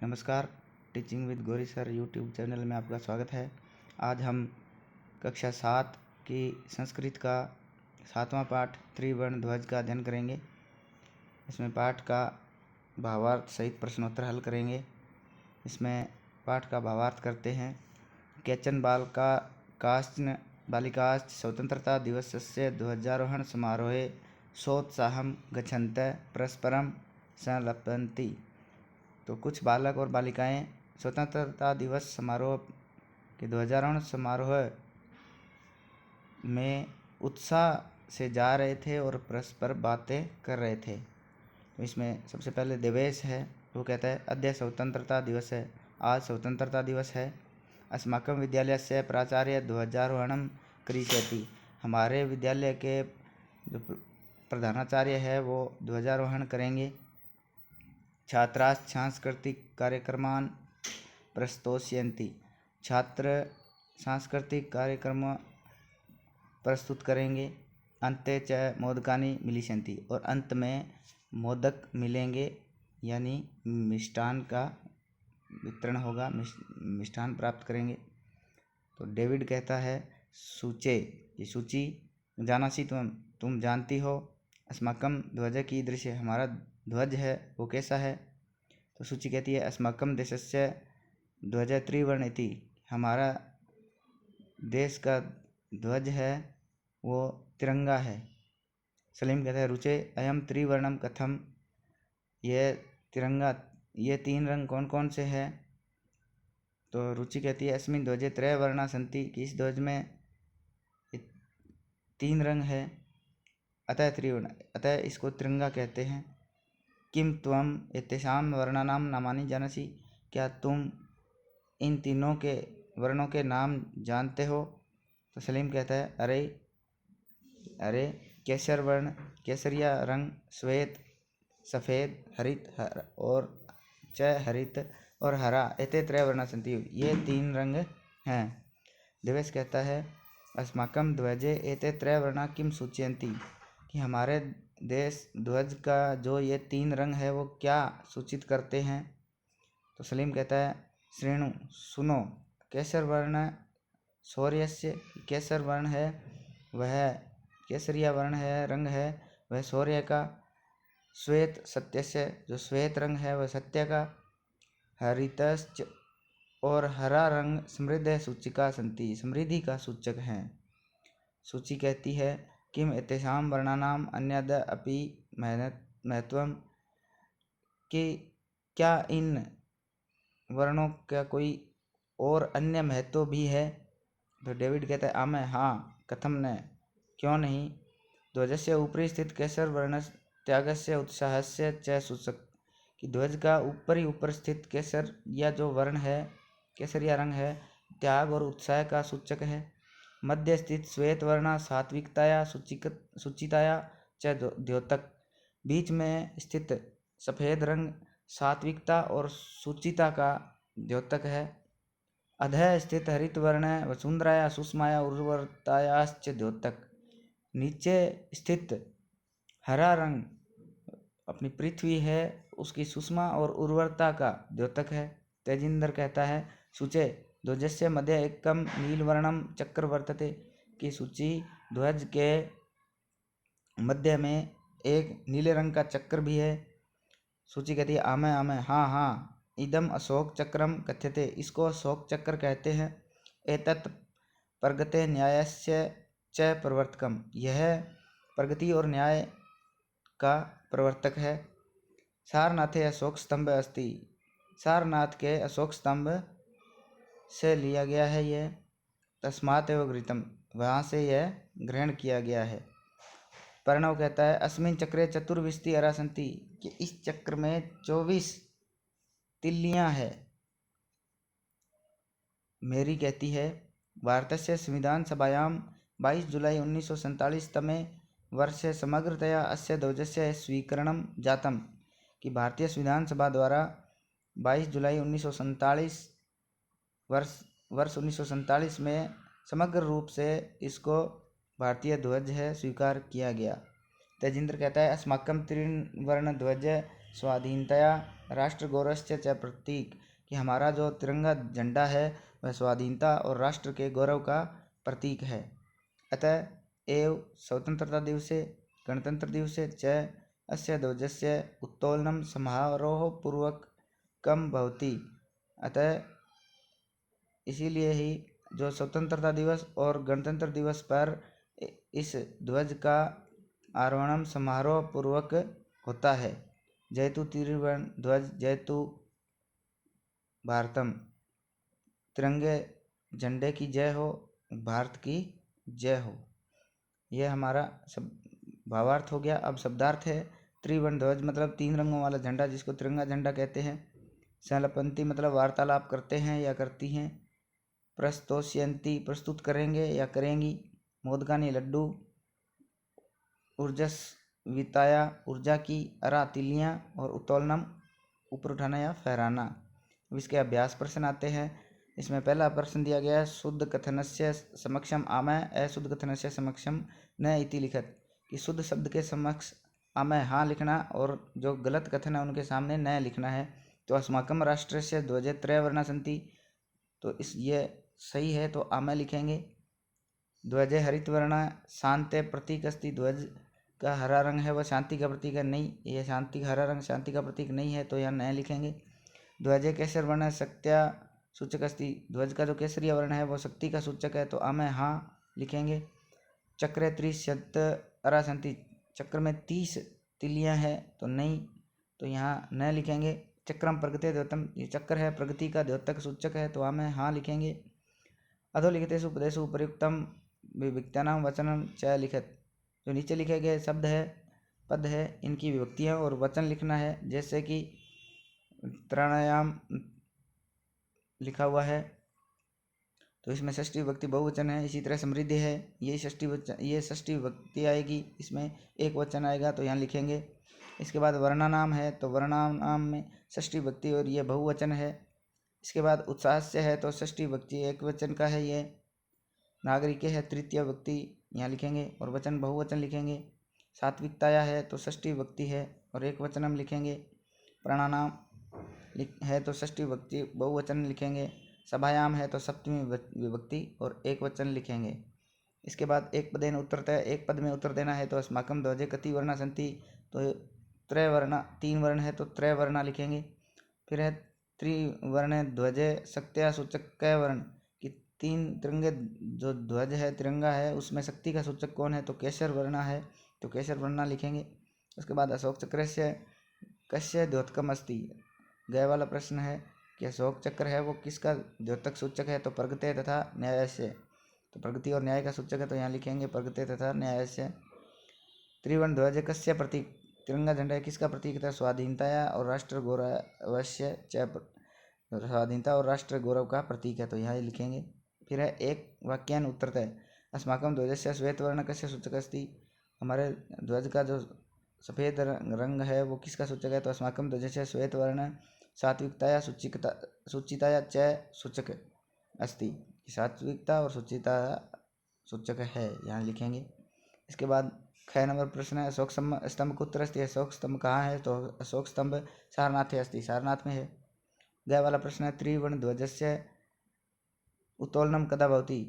नमस्कार, teaching with Gauri sir YouTube channel में आपका स्वागत है। आज हम कक्षा 7 की संस्कृत का 7वां पाठ त्रिवर्ण ध्वज का अध्ययन करेंगे। इसमें पाठ का भावार्थ सहित प्रश्नोत्तर हल करेंगे। इसमें पाठ का भावार्थ करते हैं। केचन बालिकाश्च स्वतंत्रता दिवसस्य ध्वजारोहण समारोहे सोत्साहं गच्छन्तः परस्परं संलपन्ति। तो कुछ बालक और बालिकाएं स्वतंत्रता दिवस समारोह के ध्वजारोहण समारोह में उत्साह से जा रहे थे और परस्पर बातें कर रहे थे। तो इसमें सबसे पहले देवेश है, वो कहता है अद्य स्वतंत्रता दिवस है, आज स्वतंत्रता दिवस है। अस्माकं विद्यालयस्य प्राचार्य ध्वजारोहणं करिष्यति, हमारे विद्यालय के जो प्रधानाचार्य है वो ध्वजारोहण करेंगे। छात्राः सांस्कृतिक कार्यक्रमान् प्रस्तोष्यन्ति, छात्र सांस्कृतिक कार्यक्रम प्रस्तुत करेंगे। अन्ते च मोदकानि मिलिष्यन्ति, और अंत में मोदक मिलेंगे, यानी मिष्टान का वितरण होगा, मिष्टान प्राप्त करेंगे। तो डेविड कहता है सूचे, ये सूची जानासी तुम जानती हो। अस्माकं ध्वज कीदृश, हमारा ध्वज है वो कैसा है। तो सूची कहती है अस्माकं देशस्य ध्वज त्रिवर्ण इति, हमारा देश का ध्वज है वो तिरंगा है। सलीम कहता है रुचे अयम त्रिवर्णम कथम, यह तिरंगा, ये 3 रंग कौन कौन से हैं। तो रुचि कहती है अस्मिन् ध्वजे त्रय वर्णा सन्ति, कि इस ध्वज में 3 रंग है। अतः त्रिवर्ण, अतः इसको तिरंगा कहते हैं। किम त्वम एतेषां वर्णानां नामानि जानासि, क्या तुम इन तीनों के वर्णों के नाम जानते हो। तो सलीम कहता है अरे केसर वर्ण, केसरिया रंग, श्वेत सफ़ेद, हरित और हरित और हरा, एते त्रय वर्णा सन्ति, ये 3 रंग हैं। देवेश कहता है अस्माकं ध्वजे एते त्रय वर्णा किम सूचयन्ति, कि हमारे देश ध्वज का जो ये 3 रंग है वो क्या सूचित करते हैं। तो सलीम कहता है श्रेणु, सुनो, केसर वर्ण शौर्यस्य, केसर वर्ण है वह केसरिया वर्ण है, रंग है वह शौर्य का। श्वेत सत्यस्य, जो श्वेत रंग है वह सत्य का। हरितश्च, और हरा रंग समृद्ध सूचिका सन्ति, समृद्धि का सूचक हैं। सूची कहती है किम एतेषां वर्णानां अन्यद अपि महत्वम, कि क्या इन वर्णों का कोई और अन्य महत्व भी है। तो डेविड कहता है आमय, हाँ, कथम न, क्यों नहीं। ध्वजस्य ऊपरी स्थित केसर वर्ण त्यागस्य उत्साहस्य च सूचक, कि ध्वज का ऊपर स्थित केसर या जो वर्ण है, केसरिया रंग है, त्याग और उत्साह का सूचक है। मध्य स्थित श्वेत वर्ण सात्विकताया सुचिताया च द्योतक, बीच में स्थित सफ़ेद रंग सात्विकता और सुचिता का द्योतक है। अधः स्थित हरित वर्ण वसुंधराया सुषमाया उर्वरतायाश्च द्योतक, नीचे स्थित हरा रंग अपनी पृथ्वी है उसकी सुषमा और उर्वरता का द्योतक है। तेजिंदर कहता है सूचे ध्वजस्य मध्य एकम नीलवर्णम चक्र वर्तते, की सूची ध्वज के मध्य में एक नीले रंग का चक्र भी है। सूची कहती है आमय आमय, हाँ हाँ, इदम अशोक चक्रम कथ्यते, इसको अशोक चक्र कहते हैं। एतत् प्रगते न्यायस्य च प्रवर्तकम, यह प्रगति और न्याय का प्रवर्तक है। सारनाथे अशोक स्तंभ अस्ति, सारनाथ के अशोक स्तंभ से लिया गया है यह। तस्मात् एव गृहीतम, वहाँ से यह ग्रहण किया गया है। प्रणव कहता है अस्मिन् चक्रे चतुर्विंशति अरा सन्ति, कि इस चक्र में 24 तिल्लियाँ हैं। मेरी कहती है भारतस्य संविधान सभायां 22 जुलाई 1947 तमे वर्षे समग्रतया अस्य ध्वजस्य स्वीकरणं जातम, कि भारतीय संविधान सभा द्वारा 22 जुलाई 1947 वर्ष 1947 में समग्र रूप से इसको भारतीय ध्वज है स्वीकार किया गया। तेजिंद्र कहता है अस्माकं त्रिवर्ण ध्वज स्वाधीनतया राष्ट्र गौरवस्य च प्रतीक, कि हमारा जो तिरंगा झंडा है वह स्वाधीनता और राष्ट्र के गौरव का प्रतीक है। अतः एव स्वतंत्रता दिवसे गणतंत्र दिवसे च अस्य ध्वजस्य उत्तोलनं समारोहपूर्वकं भवति। अतः इसीलिए ही जो स्वतंत्रता दिवस और गणतंत्र दिवस पर इस ध्वज का आरोहण समारोह पूर्वक होता है। जयतु त्रिवर्ण ध्वज जयतु भारतम, तिरंगे झंडे की जय हो, भारत की जय हो। यह हमारा सब भावार्थ हो गया। अब शब्दार्थ है। त्रिवर्ण ध्वज मतलब 3 रंगों वाला झंडा, जिसको तिरंगा झंडा कहते हैं। सहलपंथी मतलब वार्तालाप करते हैं या करती हैं। प्रस्तोष्यंती प्रस्तुत करेंगे या करेंगी। मोदकानी लड्डू। ऊर्जस्विताया ऊर्जा की। अरा तिलियाँ। और उत्तोलनम ऊपर उठाना या फहराना। अब इसके अभ्यास प्रश्न आते हैं। इसमें पहला प्रश्न दिया गया है, शुद्ध कथनस्य समक्षम आमय अशुद्ध कथनस्य समक्षम न इति लिखत, कि शुद्ध शब्द के समक्ष आमय हाँ लिखना और जो गलत कथन है उनके सामने न लिखना है। तो अस्माकम राष्ट्रस्य ध्वजे त्रय वर्णा सन्ति, तो इस ये सही है, तो आमय लिखेंगे। ध्वजे हरित वर्ण शांति प्रतीक अस्ति, ध्वज का हरा रंग है वह शांति का प्रतीक है। नहीं, यह शांति हरा रंग शांति का प्रतीक नहीं है, तो यहाँ न लिखेंगे। ध्वजे केसर वर्ण शक्त्या सूचक अस्ति, ध्वज का जो केसरिया वर्ण है वो शक्ति का सूचक है, तो आमय हाँ लिखेंगे। चक्रे 30 अरा सन्ति, चक्र में 30 तिलियाँ हैं, तो नहीं, तो यहाँ न लिखेंगे। चक्रम प्रगते द्योतम, ये चक्र है प्रगति का द्योतक सूचक है, तो आमय हाँ लिखेंगे। अधोलिखितेषु पदेषु प्रयुक्तम विभक्त्यानां वचनं च लिखत, जो नीचे लिखे गए शब्द है पद है इनकी विभक्तियाँ और वचन लिखना है। जैसे कि त्राणायाम लिखा हुआ है, तो इसमें षष्ठी विभक्ति बहुवचन है। इसी तरह समृद्धि है, ये षष्ठी विभक्ति आएगी, इसमें एक वचन आएगा, तो यहाँ लिखेंगे। इसके बाद वर्णानाम है, तो वर्णानाम में षष्ठी विभक्ति और ये बहुवचन है। इसके बाद उत्साहस्य है, तो षष्ठी विभक्ति एक वचन का है ये। नागरिके है तृतीय विभक्ति, यहाँ लिखेंगे और वचन बहुवचन लिखेंगे। सात्विकताया है, तो षष्ठी विभक्ति है और एक वचन हम लिखेंगे। प्राणानाम है, तो षष्ठी विभक्ति बहुवचन लिखेंगे। सभायाम है, तो सप्तमी विभक्ति और एक वचन लिखेंगे। इसके बाद एक पदेन उत्तरतः, एक पद में उत्तर देना है, तो अस्माकम ध्वजे कति वर्णा सन्ति, तो त्रयवर्णा 3 वर्ण है, तो त्रयवर्णा लिखेंगे। फिर है त्रिवर्ण ध्वजे शक्त्या सूचक कै वर्ण, कि 3 तिरंगे जो ध्वज है तिरंगा है उसमें शक्ति का सूचक कौन है, तो केसर वर्णा है, तो केसर वर्णा लिखेंगे। उसके बाद अशोक चक्र से कस्य द्योतकम अस्ति, गए वाला प्रश्न है कि अशोक चक्र है वो किसका द्योतक सूचक है, तो प्रगते तथा न्यायस्य, तो प्रगति और न्याय का सूचक है, तो यहाँ लिखेंगे प्रगते तथा न्यायस्य। त्रिवर्ण ध्वज कस्य प्रतीक, तिरंगा झंडा किसका प्रतीक था, स्वाधीनता और राष्ट्र गौरवस्य च, स्वाधीनता और राष्ट्र गौरव का प्रतीक है, तो यहाँ लिखेंगे। फिर है एक वाक्यान उत्तरतः, अस्माकम ध्वजस्य श्वेत वर्ण कस्य सूचक अस्ति, हमारे ध्वज का जो सफ़ेद रंग है वो किसका सूचक है, तो अस्माकम ध्वजस्य श्वेत वर्ण सात्विकताया शुचिताया च सूचक अस्ति, सात्विकता और शुचिता सूचक है, यहाँ लिखेंगे। इसके बाद 6 नंबर प्रश्न है, अशोक स्तंभ कुत्र अस्ति, अशोक स्तंभ कहाँ है, तो अशोक स्तंभ सारनाथे अस्ति, सारनाथ में है। गए वाला प्रश्न है, त्रिवर्ण ध्वजस्य उत्तोलनम कदा भवति,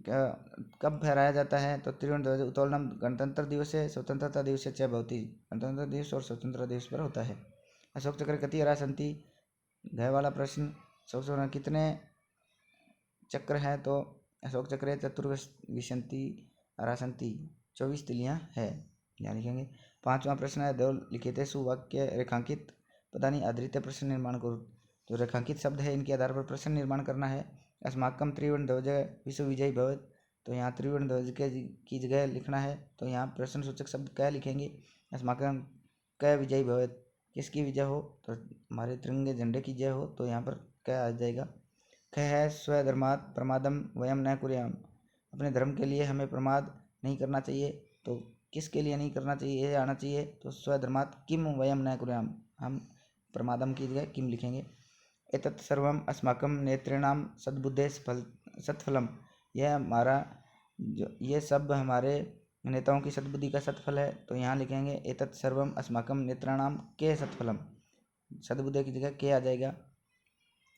कब फहराया जाता है, तो त्रिवर्ण ध्वज उत्तोलनम गणतंत्र दिवस है स्वतंत्रता दिवस च भवति, गणतंत्र दिवस और स्वतंत्रता दिवस पर होता है। अशोक चक्र कति अरा सन्ति, गए वाला प्रश्न, अशोक चक्र कितने चक्र हैं, तो अशोक चक्र चतुर्विंशति अरा सन्ति, 24 तिलियाँ है, यहाँ लिखेंगे। 5वां प्रश्न है, दो लिखितेषु वाक्य रेखांकित पदानि आधारित प्रश्न निर्माण करो, जो रेखांकित शब्द है इनके आधार पर प्रश्न निर्माण करना है। अस्माकम त्रिवर्ण ध्वज विश्व विजयी भवत, तो यहाँ त्रिवर्ण ध्वज की जगह लिखना है, तो यहाँ प्रश्न सूचक शब्द कै लिखेंगे। अस्माकम कै विजयी भवत, किसकी विजय हो, तो हमारे तिरंगे झंडे की जय हो, तो यहाँ पर कै आ जाएगा। ख है स्वधर्मात् प्रमादम वयम न कुर्याम, अपने धर्म के लिए हमें प्रमाद नहीं करना चाहिए, तो किसके लिए नहीं करना चाहिए, ये आना चाहिए, तो स्वधर्मात् किम वयम न कुर्याम, हम प्रमादम की जगह किम लिखेंगे। एतत् सर्वम अस्माकम नेतॄणां सद्बुद्धे सत्फलम, यह हमारा जो ये सब हमारे नेताओं की सद्बुद्धि का सत्फल है, तो यहाँ लिखेंगे एतत् सर्वम अस्माकम नेतॄणां के सत्फलम, सद्बुद्धे की जगह के आ जाएगा।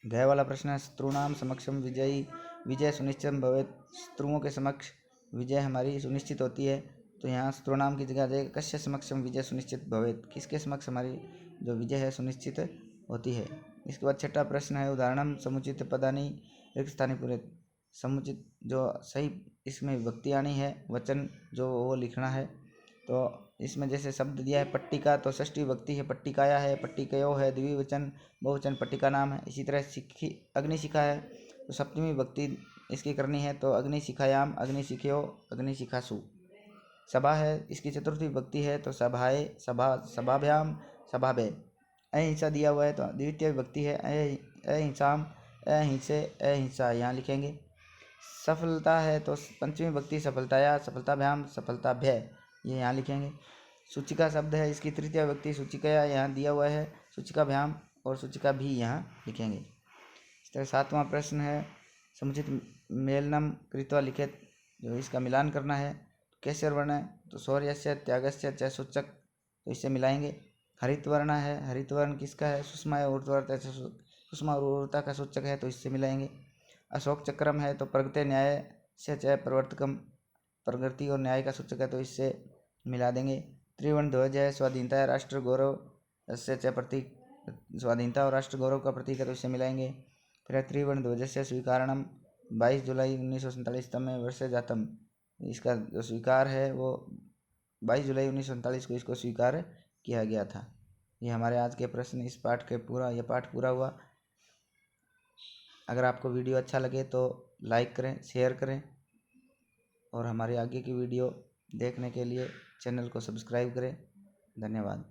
गए वाला प्रश्न है, शत्रुणाम समक्षम विजयी विजय सुनिश्चित भवेत्। शत्रुओं के समक्ष विजय हमारी सुनिश्चित होती है, तो यहाँ शत्रुणाम की जगह आ जाएगा कस्य समक्षम विजय सुनिश्चित भवेत्, किसके समक्ष हमारी जो विजय है सुनिश्चित होती है। इसके बाद छठा प्रश्न है, उदाहरणम समुचित पदानी रिक्त स्थानी पूरे। समुचित जो सही इसमें विभक्ति आनी है, वचन जो वो लिखना है। तो इसमें जैसे शब्द दिया है पट्टिका, तो षष्ठी विभक्ति है पट्टिकाया है, पट्टिकयो है द्विवचन, बहुवचन पट्टिका नाम है। इसी तरह शिखी अग्निशिखा है, तो सप्तमी विभक्ति इसकी करनी है, तो अग्निशिखायाम अग्निशिखयो अग्निशिखासु। सभा है, इसकी चतुर्थी विभक्ति है, तो सभाए सभा सभाभ्याम सभाभे। अहिंसा दिया हुआ है, तो द्वितीय विभक्ति है अहिंसाम अहिंसे अहिंसा, यहाँ लिखेंगे। सफलता है, तो पंचमी विभक्ति सफलताया सफलताभ्याम सफलताभ्य, ये यहाँ लिखेंगे। सूचिका शब्द है, इसकी तृतीय विभक्ति सूचिकया यहाँ दिया हुआ है, सूचिकाभ्याम और सूचिका भी यहाँ लिखेंगे। इस तरह सातवां प्रश्न है, समुचित मेलनम कृत्वा लिखित, जो इसका मिलान करना है। कैसे वर्ण है, तो शौर्यस्य त्यागस्य च सूचक, तो इससे मिलाएंगे। हरित वर्ण है, हरित वर्ण किसका है, सुषमा ऊर्ध्वता, सुषमा और ऊर्ध्वता का सूचक है, तो इससे मिलाएंगे। अशोक चक्रम है, तो प्रगते न्याय से च प्रवर्तकम, प्रगति और न्याय का सूचक है, तो इससे मिला देंगे। त्रिवर्ण ध्वज है, स्वाधीनता राष्ट्र गौरव से च प्रतीक, स्वाधीनता और राष्ट्र गौरव का प्रतीक है, तो इससे मिलाएंगे। फिर त्रिवर्ण ध्वज से स्वीकारणम 22 जुलाई 1947 तम वर्षे जातम, इसका जो स्वीकार है वो 22 जुलाई 1947 को इसको स्वीकार किया गया था। ये हमारे आज के प्रश्न, इस पाठ के पूरा ये पाठ पूरा हुआ। अगर आपको वीडियो अच्छा लगे तो लाइक करें, शेयर करें, और हमारे आगे की वीडियो देखने के लिए चैनल को सब्सक्राइब करें। धन्यवाद।